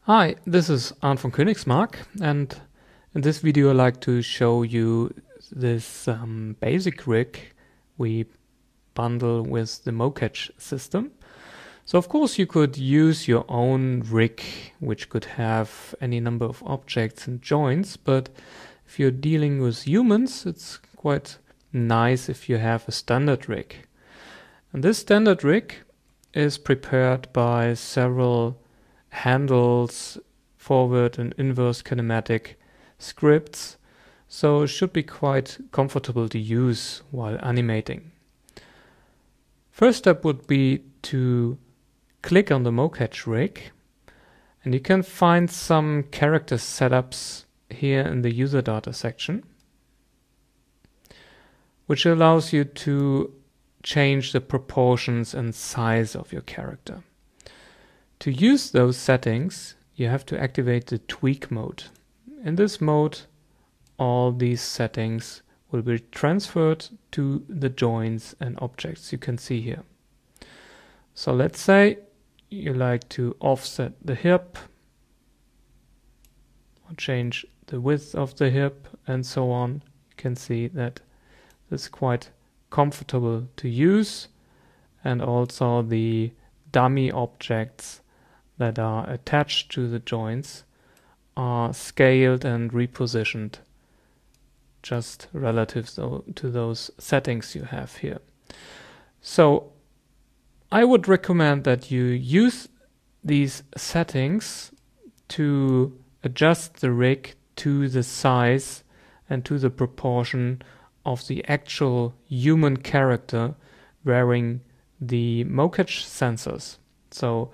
Hi, this is Arndt von Königsmark, and in this video I'd like to show you this basic rig we bundle with the MoCatch system. So of course you could use your own rig, which could have any number of objects and joints, but if you're dealing with humans, it's quite nice if you have a standard rig. And this standard rig is prepared by several handles, forward and inverse kinematic scripts, so it should be quite comfortable to use while animating. First step would be to click on the MoCatch rig, and you can find some character setups here in the user data section, which allows you to change the proportions and size of your character. To use those settings, you have to activate the tweak mode. In this mode, all these settings will be transferred to the joints and objects you can see here. So let's say you like to offset the hip, or change the width of the hip, and so on. You can see that it's quite comfortable to use, and also the dummy objects that are attached to the joints are scaled and repositioned just relative to those settings you have here. So I would recommend that you use these settings to adjust the rig to the size and to the proportion of the actual human character wearing the MoCatch sensors. So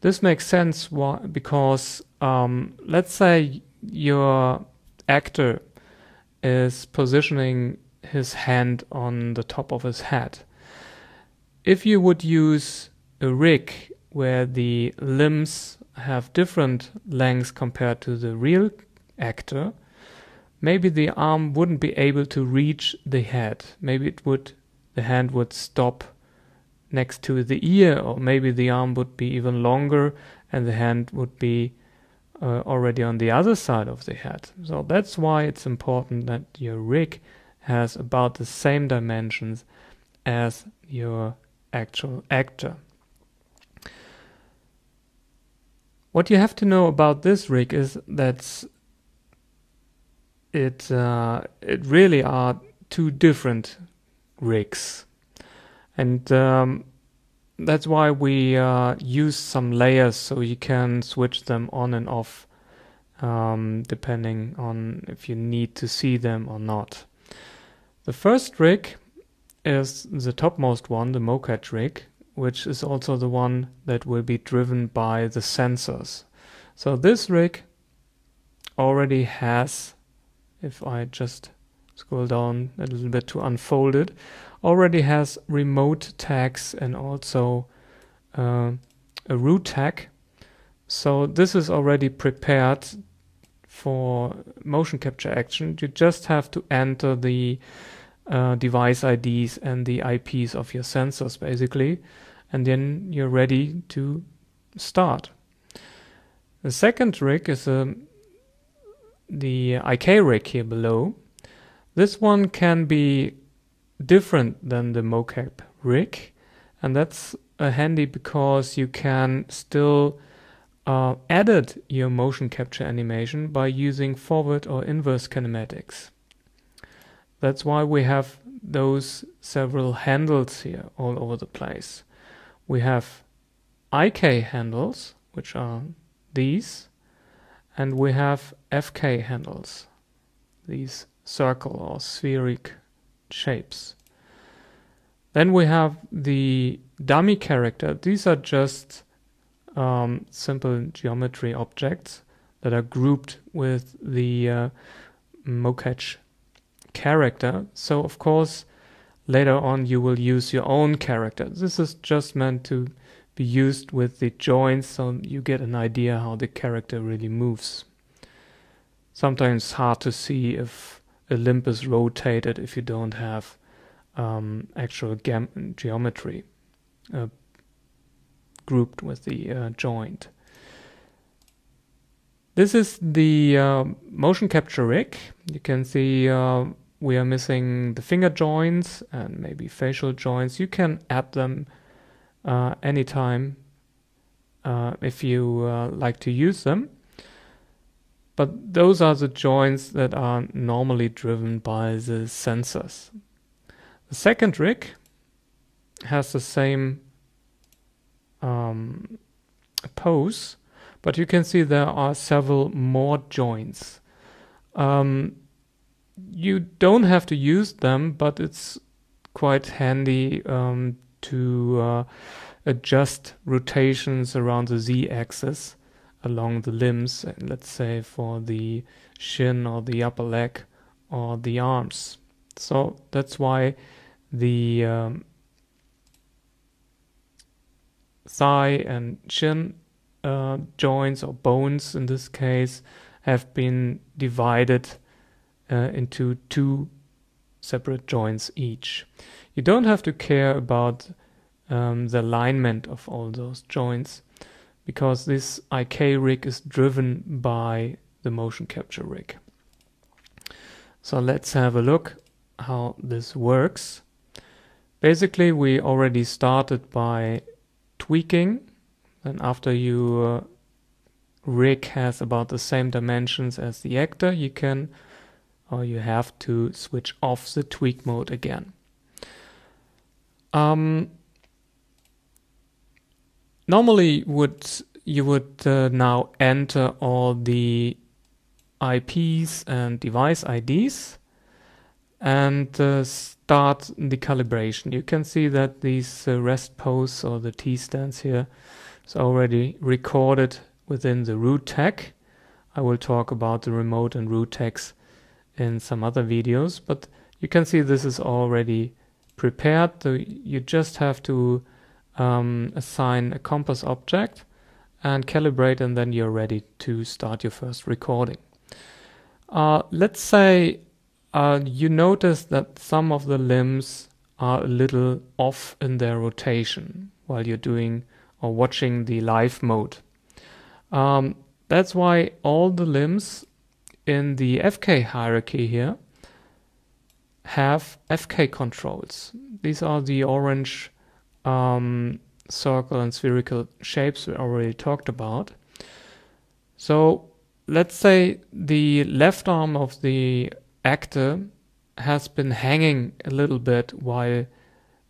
this makes sense because let's say your actor is positioning his hand on the top of his head. If you would use a rig where the limbs have different lengths compared to the real actor, maybe the arm wouldn't be able to reach the head. Maybe the hand would stop next to the ear, or maybe the arm would be even longer and the hand would be already on the other side of the head. So that's why it's important that your rig has about the same dimensions as your actual actor. What you have to know about this rig is that it really are two different rigs. And that's why we use some layers, so you can switch them on and off depending on if you need to see them or not. The first rig is the topmost one, the MoCatch rig, which is also the one that will be driven by the sensors. So this rig already has, if I just scroll down a little bit to unfold it, already has remote tags and also a root tag. So this is already prepared for motion capture action. You just have to enter the device IDs and the IPs of your sensors basically, and then you're ready to start. The second rig is the IK rig here below. This one can be different than the MoCatch rig, and that's handy because you can still edit your motion capture animation by using forward or inverse kinematics. That's why we have those several handles here all over the place. We have IK handles, which are these, and we have FK handles, these circle or spheric shapes. Then we have the dummy character. These are just simple geometry objects that are grouped with the MoCatch character. So of course later on you will use your own character. This is just meant to be used with the joints so you get an idea how the character really moves. Sometimes it's hard to see if a limb is rotated if you don't have actual geometry grouped with the joint. This is the motion capture rig. You can see we are missing the finger joints and maybe facial joints. You can add them anytime if you like to use them. But those are the joints that are normally driven by the sensors. The second rig has the same pose, but you can see there are several more joints. You don't have to use them, but it's quite handy to adjust rotations around the z-axis along the limbs, let's say for the shin or the upper leg or the arms. So that's why the thigh and shin joints, or bones in this case, have been divided into two separate joints each. You don't have to care about the alignment of all those joints, because this IK rig is driven by the motion capture rig. So let's have a look how this works. Basically, we already started by tweaking, and after your rig has about the same dimensions as the actor, you can, or you have to switch off the tweak mode again. Normally you would now enter all the IPs and device IDs and start the calibration. You can see that these rest pose, or the T-stands here, is already recorded within the root tag. I will talk about the remote and root tags in some other videos, but you can see this is already prepared. So you just have to assign a compass object and calibrate, and then you're ready to start your first recording. Let's say you notice that some of the limbs are a little off in their rotation while you're doing or watching the live mode. That's why all the limbs in the FK hierarchy here have FK controls. These are the orange circle and spherical shapes we already talked about. So let's say the left arm of the actor has been hanging a little bit while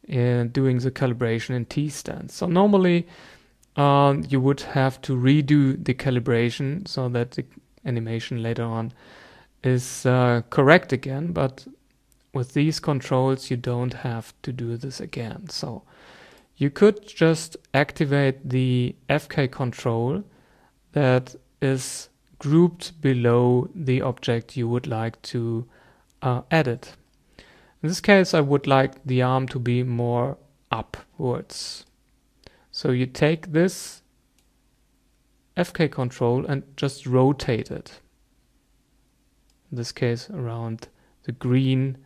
doing the calibration in T-stance. So normally you would have to redo the calibration so that the animation later on is correct again, but with these controls you don't have to do this again. So you could just activate the FK control that is grouped below the object you would like to edit. In this case, I would like the arm to be more upwards. So you take this FK control and just rotate it. In this case, around the green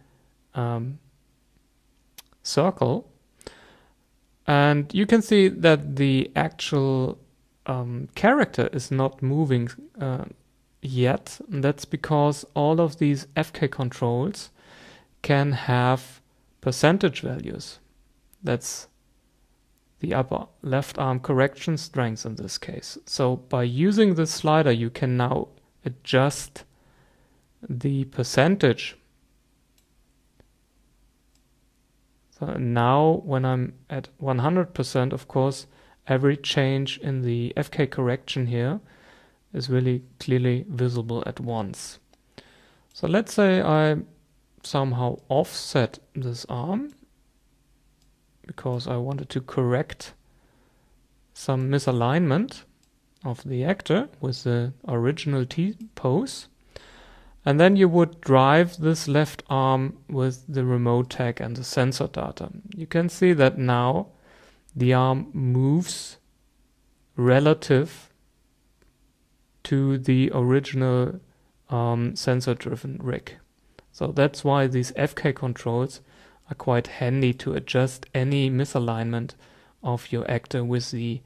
circle. And you can see that the actual character is not moving yet. And that's because all of these FK controls can have percentage values. That's the upper left arm correction strength in this case. So by using this slider, you can now adjust the percentage. So now when I'm at 100%, of course, every change in the FK correction here is really clearly visible at once. So let's say I somehow offset this arm because I wanted to correct some misalignment of the actor with the original T-pose. And then you would drive this left arm with the remote tag and the sensor data. You can see that now the arm moves relative to the original sensor-driven rig. So that's why these FK controls are quite handy to adjust any misalignment of your actor with the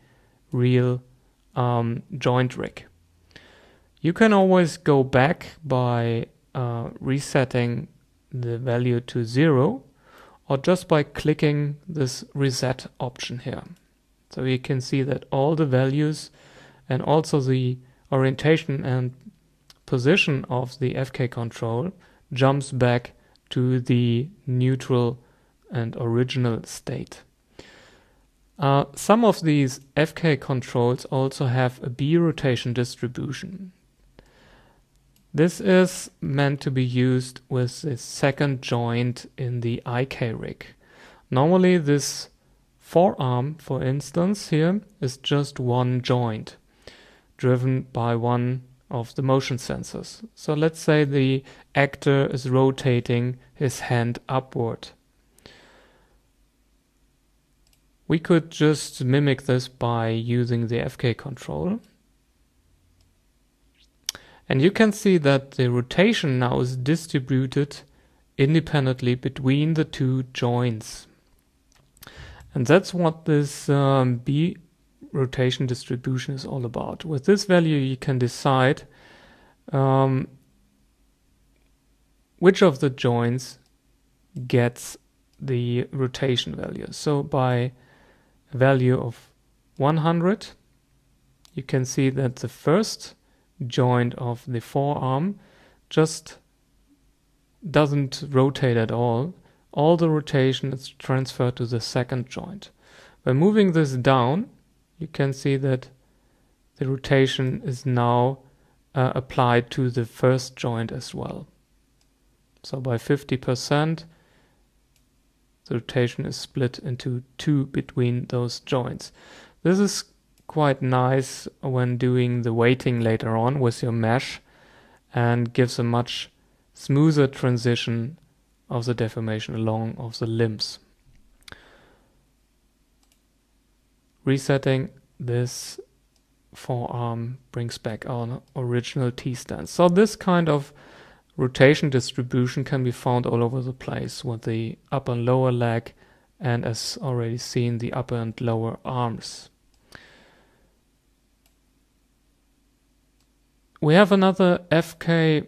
real joint rig. You can always go back by resetting the value to 0, or just by clicking this reset option here. So you can see that all the values and also the orientation and position of the FK control jumps back to the neutral and original state. Some of these FK controls also have a B rotation distribution. This is meant to be used with the second joint in the IK rig. Normally this forearm, for instance, here is just one joint driven by one of the motion sensors. So let's say the actor is rotating his hand upward. We could just mimic this by using the FK control. And you can see that the rotation now is distributed independently between the two joints. And that's what this B rotation distribution is all about. With this value you can decide which of the joints gets the rotation value. So by a value of 100, you can see that the first joint of the forearm just doesn't rotate at all. All the rotation is transferred to the second joint. By moving this down, you can see that the rotation is now applied to the first joint as well. So by 50%, the rotation is split into 2 between those joints. This is quite nice when doing the weighting later on with your mesh, and gives a much smoother transition of the deformation along of the limbs. Resetting this forearm brings back our original T-stance. So this kind of rotation distribution can be found all over the place with the upper and lower leg, and as already seen, the upper and lower arms. We have another FK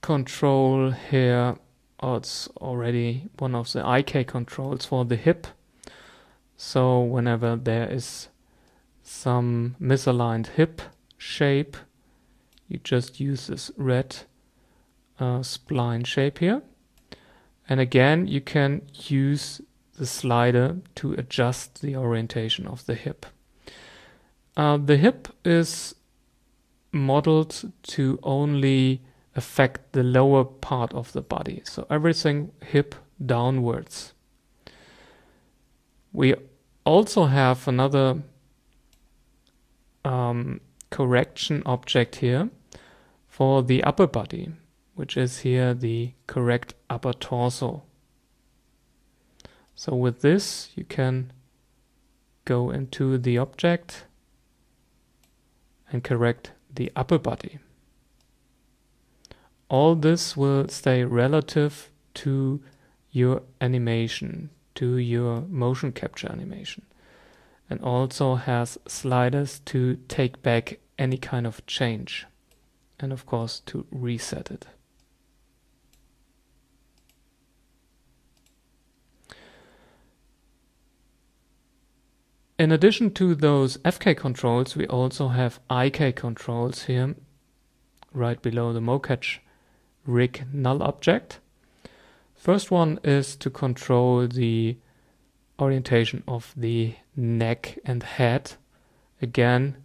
control here. Oh, it's already one of the IK controls for the hip. So whenever there is some misaligned hip shape, you just use this red spline shape here. And again, you can use the slider to adjust the orientation of the hip. The hip is modeled to only affect the lower part of the body, so everything hip downwards. We also have another correction object here for the upper body, which is here the correct upper torso. So with this you can go into the object and correct the upper body. All this will stay relative to your animation, to your motion capture animation, and also has sliders to take back any kind of change, and of course to reset it. In addition to those FK controls, we also have IK controls here, right below the MoCatch rig null object. First one is to control the orientation of the neck and head. Again,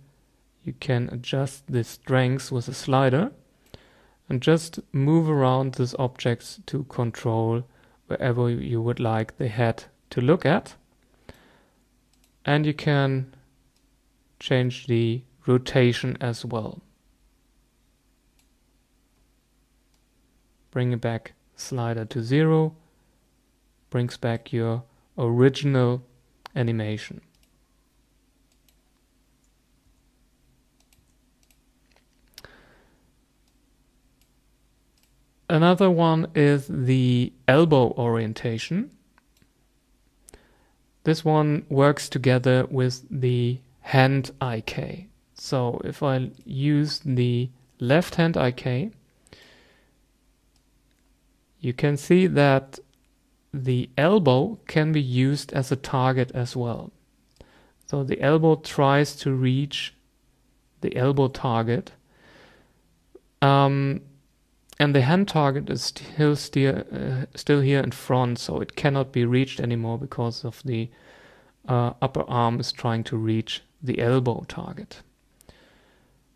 you can adjust the strength with a slider and just move around these objects to control wherever you would like the head to look at. And you can change the rotation as well. Bring it back slider to 0, brings back your original animation. Another one is the elbow orientation. This one works together with the hand IK. So if I use the left hand IK, you can see that the elbow can be used as a target as well. So the elbow tries to reach the elbow target, and the hand target is still here in front, so it cannot be reached anymore because of the upper arm is trying to reach the elbow target.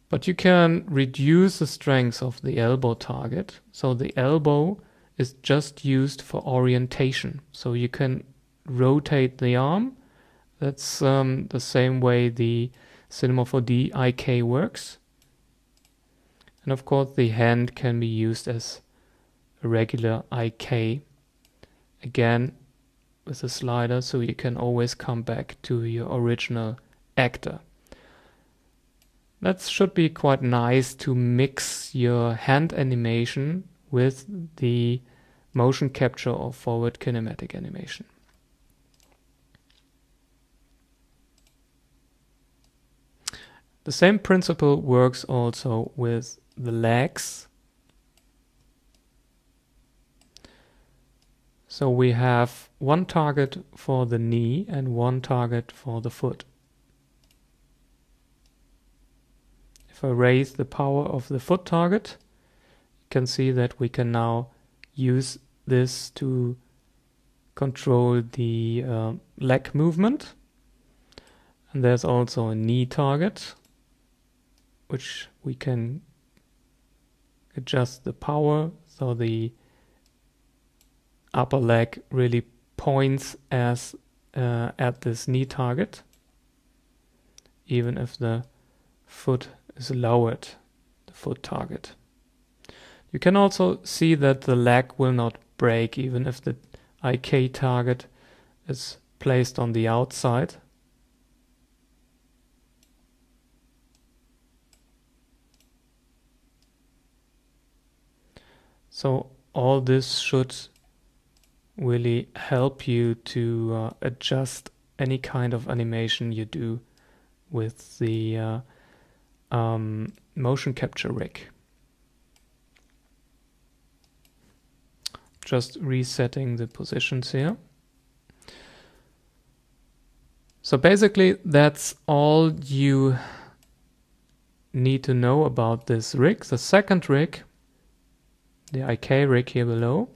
But you can reduce the strength of the elbow target, so the elbow is just used for orientation. So you can rotate the arm. That's the same way the Cinema 4D IK works. And of course the hand can be used as a regular IK, again with a slider, so you can always come back to your original actor. That should be quite nice to mix your hand animation with the motion capture or forward kinematic animation. The same principle works also with the legs. So we have one target for the knee and one target for the foot. If I raise the power of the foot target, you can see that we can now use this to control the leg movement. And there's also a knee target, which we can adjust the power so the upper leg really points as at this knee target, even if the foot is lowered, the foot target. You can also see that the leg will not break even if the IK target is placed on the outside. So all this should really help you to adjust any kind of animation you do with the motion capture rig. Just resetting the positions here. So basically that's all you need to know about this rig. The second rig, the IK rig here below,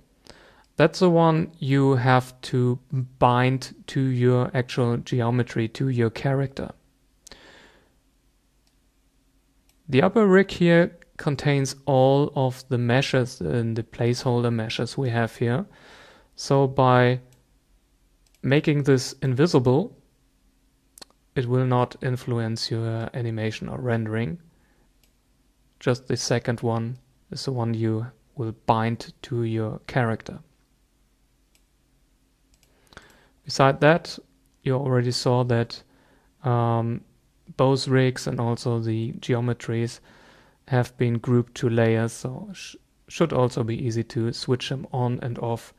that's the one you have to bind to your actual geometry, to your character. The upper rig here contains all of the meshes and the placeholder meshes we have here. So by making this invisible, it will not influence your animation or rendering. Just the second one is the one you will bind to your character. Beside that, you already saw that both rigs and also the geometries have been grouped to layers, so should also be easy to switch them on and off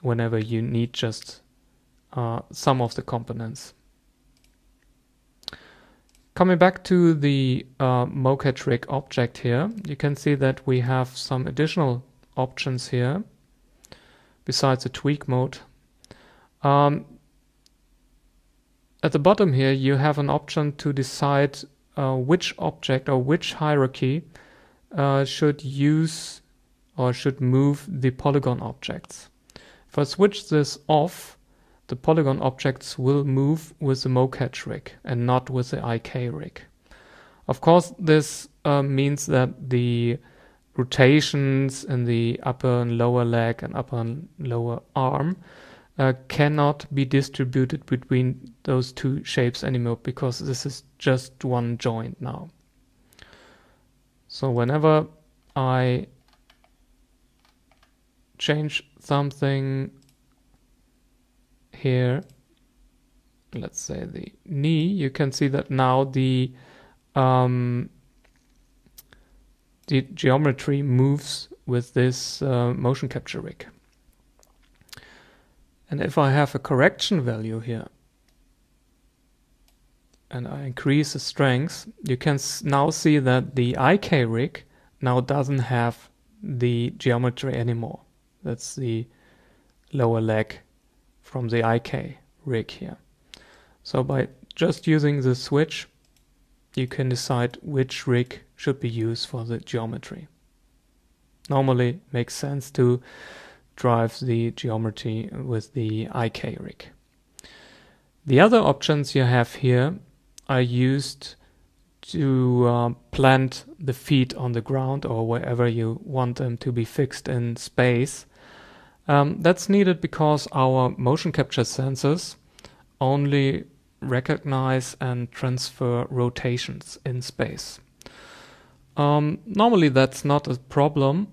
whenever you need just some of the components. Coming back to the MoCatch rig object here, you can see that we have some additional options here besides the tweak mode. At the bottom here you have an option to decide which object or which hierarchy should use or should move the polygon objects. If I switch this off, the polygon objects will move with the MoCatch rig and not with the IK rig. Of course, this means that the rotations in the upper and lower leg and upper and lower arm cannot be distributed between those two shapes anymore, because this is just one joint now. So whenever I change something here, let's say the knee, you can see that now the geometry moves with this motion capture rig. And if I have a correction value here, and I increase the strength, you can now see that the IK rig now doesn't have the geometry anymore. That's the lower leg from the IK rig here. So by just using the switch, you can decide which rig should be used for the geometry. Normally it makes sense to drive the geometry with the IK rig. The other options you have here are used to plant the feet on the ground or wherever you want them to be fixed in space. That's needed because our motion capture sensors only recognize and transfer rotations in space. Normally that's not a problem,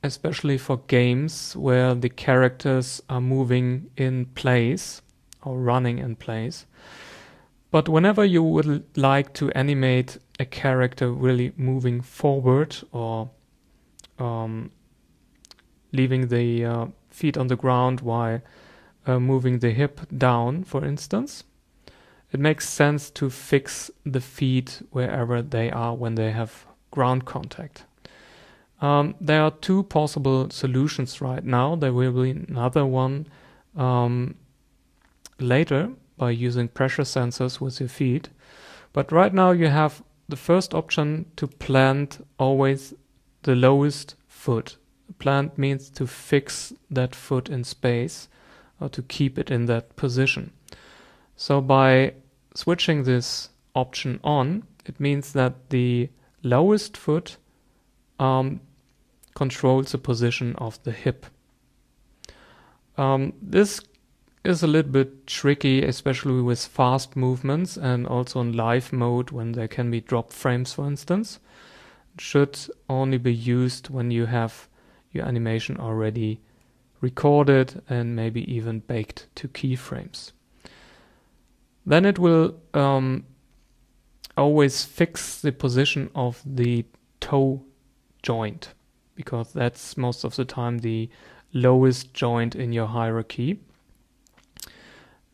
especially for games where the characters are moving in place or running in place. But whenever you would like to animate a character really moving forward or leaving the feet on the ground while moving the hip down, for instance, it makes sense to fix the feet wherever they are when they have ground contact. There are two possible solutions right now. There will be another one later by using pressure sensors with your feet. But right now you have the first option to plant always the lowest foot. Plant means to fix that foot in space or to keep it in that position. So by switching this option on, it means that the lowest foot controls the position of the hip. This is a little bit tricky, especially with fast movements and also in live mode when there can be drop frames, for instance. It should only be used when you have your animation already recorded and maybe even baked to keyframes. Then it will always fix the position of the toe joint, because that's most of the time the lowest joint in your hierarchy.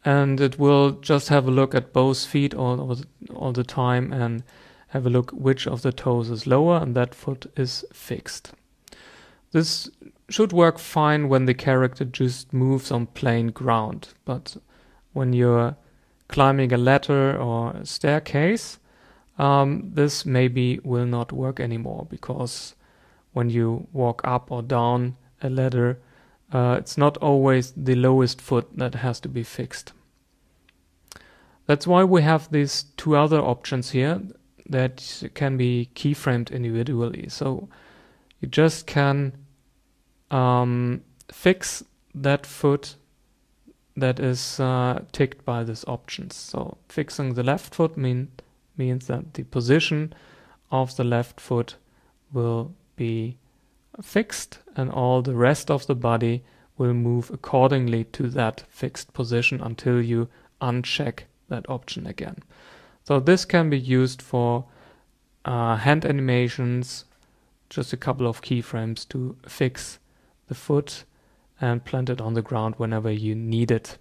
And it will just have a look at both feet all the time and have a look which of the toes is lower, and that foot is fixed. This should work fine when the character just moves on plain ground, but when you're climbing a ladder or a staircase, this maybe will not work anymore, because when you walk up or down a ladder, it's not always the lowest foot that has to be fixed. That's why we have these two other options here that can be keyframed individually. So you just can fix that foot that is ticked by these options. So fixing the left foot means that the position of the left foot will be fixed and all the rest of the body will move accordingly to that fixed position until you uncheck that option again. So this can be used for hand animations, just a couple of keyframes to fix the foot and plant it on the ground whenever you need it.